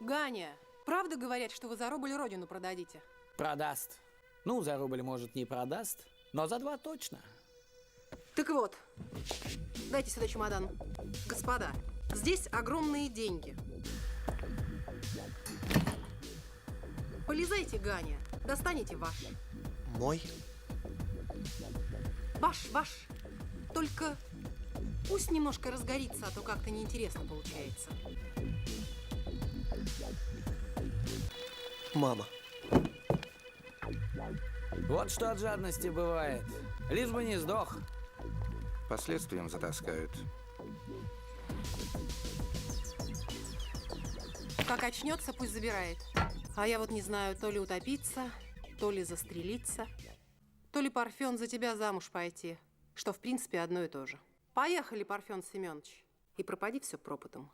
Ганя, правда говорят, что вы за рубль родину продадите? Продаст. Ну, за рубль, может, не продаст, но за 2 точно. Так вот, дайте сюда чемодан. Господа, здесь огромные деньги. Полезайте, Ганя, достанете ваш. Мой? Ваш. Только пусть немножко разгорится, а то как-то неинтересно получается. Мама. Вот что от жадности бывает. Лишь бы не сдох. Последствиям затаскают. Как очнется, пусть забирает. А я вот не знаю, то ли утопиться, то ли застрелиться, то ли, Парфен, за тебя замуж пойти, что в принципе одно и то же. Поехали, Парфен Семенович, и пропади все пропотом.